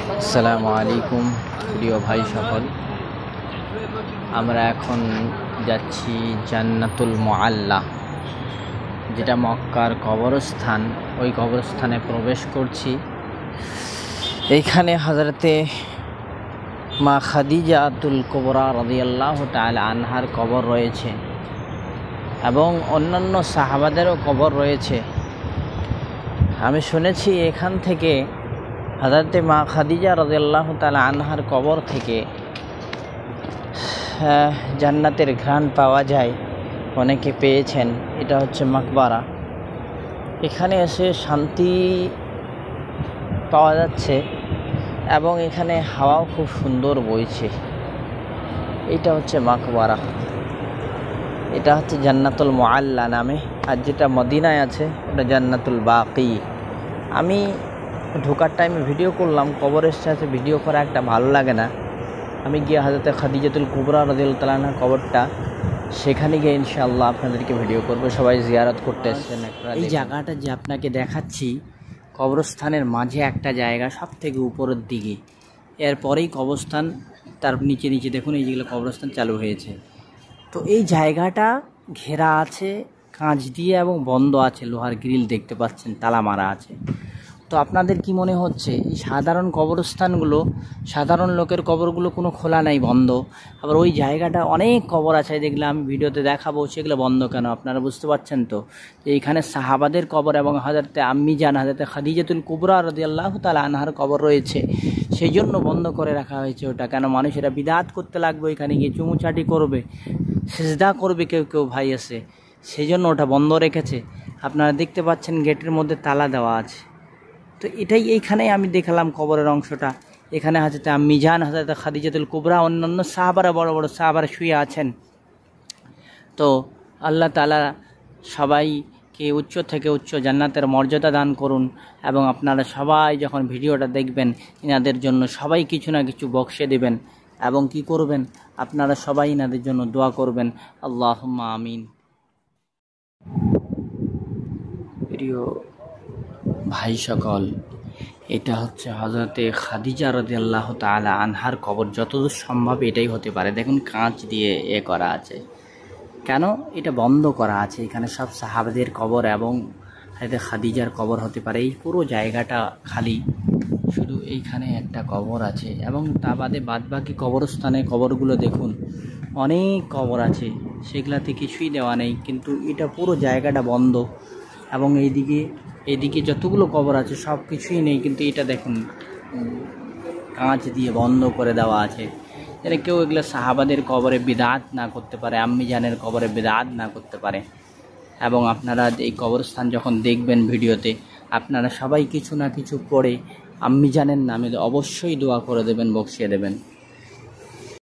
আসসালামু আলাইকুম প্রিয় ভাই সকল, আমরা এখন যাচ্ছি জান্নাতুল মুআল্লা, যেটা মক্কার কবরস্থান। ওই কবরস্থানে প্রবেশ করছি। এইখানে হযরতে মা খাদিজাতুল কুবরা রাদিয়াল্লাহু তাআলা আনহার কবর রয়েছে এবং অন্যান্য সাহাবাদেরও কবর রয়েছে। আমি শুনেছি এখান থেকে হযরতে মা খাদিজা রাদিয়াল্লাহু তাআলা আনহার কবর থেকে জান্নাতের ঘ্রাণ পাওয়া যায়। অনেকে পেয়েছেন। এটা হচ্ছে মাকবারা। এখানে এসে শান্তি পাওয়া যাচ্ছে এবং এখানে হাওয়াও খুব সুন্দর বইছে। এটা হচ্ছে মাকবারা। এটা হচ্ছে জান্নাতুল মুআল্লা নামে, আর যেটা মদিনায় আছে ওটা জান্নাতুল বাকি। আমি ঢোকার টাইমে ভিডিও করলাম, কবরের সাথে ভিডিও করা একটা ভালো লাগে না। আমি গিয়ে হযরতে খাদিজাতুল কুবরা রাদিয়াল্লাহু তাআলা আনহার কবরটা, সেখানে গিয়ে ইনশাআল্লাহ আপনাদেরকে ভিডিও করব। সবাই জিয়ারত করতে আসছেন। এই জায়গাটা যে আপনাকে দেখাচ্ছি, কবরস্থানের মাঝে একটা জায়গা, সব থেকে উপরের দিকে। এরপরেই কবরস্থান, তার নিচে নিচে দেখুন এই যেগুলো কবরস্থান চালু হয়েছে। তো এই জায়গাটা ঘেরা আছে কাঁচ দিয়ে এবং বন্ধ আছে, লোহার গ্রিল দেখতে পাচ্ছেন, তালা মারা আছে। তো আপনাদের কি মনে হচ্ছে এই সাধারণ কবরস্থানগুলো, সাধারণ লোকের কবরগুলো কোনো খোলা নাই, বন্ধ? আবার ওই জায়গাটা অনেক কবর আছে, যেগুলো আমি ভিডিওতে দেখাবো, সেগুলো বন্ধ কেন? আপনারা বুঝতে পারছেন তো যে এইখানে সাহাবাদের কবর এবং হযরতে আম্মি জান হযরতে খাদিজাতুল কুবরা রাদিয়াল্লাহু তাআলা আনহার কবর রয়েছে, সেই জন্য বন্ধ করে রাখা হয়েছে ওটা। কেন মানুষেরা বিদআত করতে লাগবে, এখানে গিয়ে চুমুচাটি করবে, সিজদা করবে, কেউ কেউ ভাই আছে, সেই জন্য ওটা বন্ধ রেখেছে। আপনারা দেখতে পাচ্ছেন গেটের মধ্যে তালা দেওয়া আছে। তো এটাই এইখানেই আমি দেখালাম কবরের অংশটা। এখানে হযরতে আম্মি জান হযরতে খাদিজাতুল কুবরা, অন্যান্য সাহাবারা, বড় বড় সাহাবারা শুয়ে আছেন। তো আল্লাহ তাআলা সবাইকে উচ্চ থেকে উচ্চ জান্নাতের মর্যাদা দান করুন। এবং আপনারা সবাই যখন ভিডিওটা দেখবেন, এনাদের জন্য সবাই কিছু না কিছু বক্সে দেবেন এবং কি করবেন, আপনারা সবাই এনাদের জন্য দোয়া করবেন। আল্লাহুম্মা আমিন। প্রিয় ভাই সকল, এটা হচ্ছে হযরতে খাদিজা রাদিয়াল্লাহু তাআলা আনহার কবর। যতদূর সম্ভব এটাই হতে পারে। দেখুন কাঁচ দিয়ে করা আছে। কেন এটা বন্ধ করা আছে? এখানে সব সাহাবাদের কবর এবং হযরতে খাদিজার কবর হতে পারে। এই পুরো জায়গাটা খালি, শুধু এইখানে একটা কবর আছে এবং তা বাদে বাদবাকি কবরস্থানে কবরগুলো দেখুন, অনেক কবর আছে, সেগুলাতে কিছুই দেওয়া নেই। কিন্তু এটা পুরো জায়গাটা বন্ধ এবং এইদিকে যতগুলো কবর আছে সব কিছুই নেই। কিন্তু এটা দেখুন কাঁচ দিয়ে বন্ধ করে দেওয়া আছে, যেন কেউ এগুলো সাহাবাদের কবরে বিদআত না করতে পারে, আম্মি জানের কবরে বিদআত না করতে পারে। এবং আপনারা এই কবরস্থান যখন দেখবেন ভিডিওতে, আপনারা সবাই কিছু না কিছু পড়ে আম্মি জানের নামে অবশ্যই দোয়া করে দেবেন, বকশিয়ে দেবেন।